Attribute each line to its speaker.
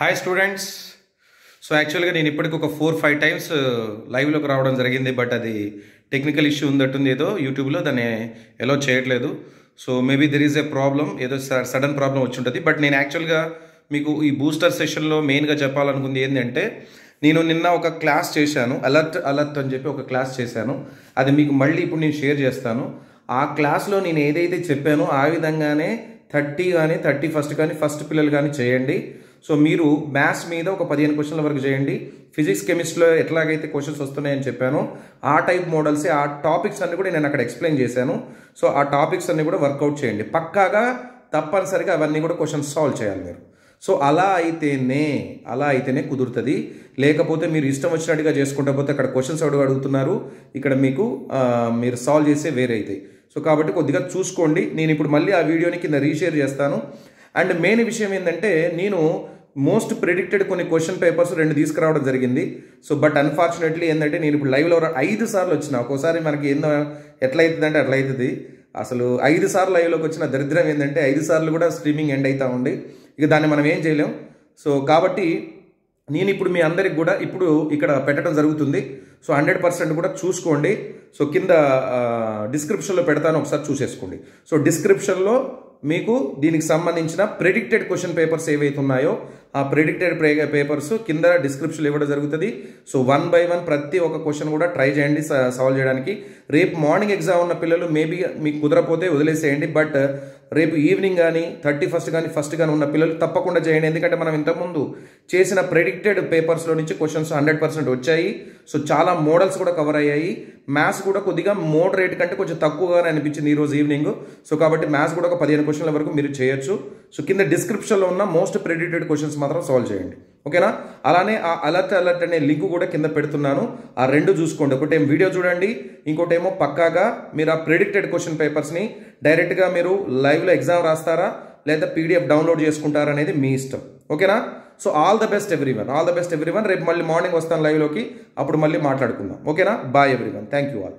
Speaker 1: Hi students. So యాక్చువల్గా నేను ఇప్పటికి ఒక 4-5 టైమ్స్ లైవ్లోకి రావడం జరిగింది. బట్ అది టెక్నికల్ ఇష్యూ ఉందట్టుంది, ఏదో యూట్యూబ్లో దాన్ని ఎలా చేయట్లేదు. So maybe there is a problem, ఏదో సడన్ ప్రాబ్లం వచ్చి ఉంటుంది. బట్ నేను యాక్చువల్గా మీకు ఈ బూస్టర్ సెషన్లో మెయిన్గా చెప్పాలనుకుంది ఏంటంటే, నేను నిన్న ఒక క్లాస్ చేశాను, అలర్ట్ అని చెప్పి ఒక క్లాస్ చేశాను. అది మీకు మళ్ళీ ఇప్పుడు నేను షేర్ చేస్తాను. ఆ క్లాస్లో నేను ఏదైతే చెప్పానో ఆ విధంగానే 30 కానీ 31st కానీ ఫస్ట్ పిల్లలు కానీ చేయండి. సో మీరు మ్యాథ్స్ మీద ఒక 15 క్వశ్చన్ల వరకు చేయండి. ఫిజిక్స్ కెమిస్ట్రీలో ఎట్లాగైతే క్వశ్చన్స్ వస్తున్నాయని చెప్పానో ఆ టైప్ మోడల్సే, ఆ టాపిక్స్ అన్ని కూడా నేను అక్కడ ఎక్స్ప్లెయిన్ చేశాను. సో ఆ టాపిక్స్ అన్ని కూడా వర్కౌట్ చేయండి. పక్కాగా తప్పనిసరిగా అవన్నీ కూడా క్వశ్చన్స్ సాల్వ్ చేయాలి మీరు. సో అలా అయితేనే కుదురుతుంది. లేకపోతే మీరు ఇష్టం వచ్చినట్టుగా చేసుకుంటా పోతే అక్కడ క్వశ్చన్స్ అడుగుతున్నారు, ఇక్కడ మీకు మీరు సాల్వ్ చేసే వేరే అవుతాయి. సో కాబట్టి కొద్దిగా చూసుకోండి. నేను ఇప్పుడు మళ్ళీ ఆ వీడియోని కింద రీషేర్ చేస్తాను. అండ్ మెయిన్ విషయం ఏంటంటే, నేను మోస్ట్ ప్రిడిక్టెడ్ కొన్ని క్వశ్చన్ పేపర్స్ 2 తీసుకురావడం జరిగింది. సో బట్ అన్ఫార్చునేట్లీ ఏంటంటే, నేను ఇప్పుడు లైవ్లో 5 సార్లు వచ్చిన, ఒక్కోసారి మనకి ఎట్లయితుంది అంటే అట్లా అవుతుంది. అసలు 5 సార్లు లైవ్లోకి వచ్చిన దరిద్రం ఏంటంటే 5 సార్లు కూడా స్ట్రీమింగ్ ఎండ్ అవుతూ ఉండి, ఇక దాన్ని మనం ఏం చేయలేం. సో కాబట్టి నేను ఇప్పుడు మీ అందరికి కూడా ఇప్పుడు ఇక్కడ పెట్టడం జరుగుతుంది. సో 100% కూడా చూసుకోండి. సో కింద డిస్క్రిప్షన్లో పెడతాను, ఒకసారి చూసేసుకోండి. సో డిస్క్రిప్షన్లో మీకు దీనికి సంబంధించిన ప్రెడిక్టెడ్ క్వశ్చన్ పేపర్స్ ఏవైతే ఉన్నాయో ఆ ప్రెడిక్టెడ్ పేపర్స్ కింద డిస్క్రిప్షన్లో ఇవ్వడం జరుగుతుంది. సో 1 by 1 ప్రతి ఒక్క క్వశ్చన్ కూడా ట్రై చేయండి సాల్వ్ చేయడానికి. రేపు మార్నింగ్ ఎగ్జామ్ ఉన్న పిల్లలు మేబీ మీకు కుదరపోతే వదిలేసేయండి. బట్ రేపు ఈవినింగ్ కానీ 31st కానీ ఫస్ట్ కానీ ఉన్న పిల్లలు తప్పకుండా చేయండి. ఎందుకంటే మనం ఇంతకుముందు చేసిన ప్రెడిక్టెడ్ పేపర్స్లో నుంచి క్వశ్చన్స్ 100% వచ్చాయి. సో చాలా మోడల్స్ కూడా కవర్ అయ్యాయి. మ్యాథ్స్ కూడా కొద్దిగా మోడరేట్ కంటే కొంచెం తక్కువగానే అనిపించింది ఈరోజు ఈవినింగ్. సో కాబట్టి మ్యాథ్స్ కూడా ఒక 15 క్వశ్చన్ల వరకు మీరు చేయొచ్చు. సో కింద డిస్క్రిప్షన్లో ఉన్న మోస్ట్ ప్రెడిక్టెడ్ క్వశ్చన్స్ మాత్రం సాల్వ్ చేయండి, ఓకేనా? అలానే ఆ అలర్ట్ అనే లింక్ కూడా కింద పెడుతున్నాను, ఆ 2 చూసుకోండి. ఒకటేమో వీడియో చూడండి, ఇంకోటేమో పక్కాగా మీరు ఆ ప్రెడిక్టెడ్ క్వశ్చన్ పేపర్స్ని డైరెక్ట్గా మీరు లైవ్లో ఎగ్జామ్ రాస్తారా లేదా PDF డౌన్లోడ్ చేసుకుంటారా అనేది మీ ఇష్టం, ఓకేనా? So all the best everyone. రేపు మళ్ళీ మార్నింగ్ వస్తాను లైవ్లోకి, అప్పుడు మళ్ళీ మాట్లాడుకుందాం, ఓకేనా? Bye everyone, thank you all.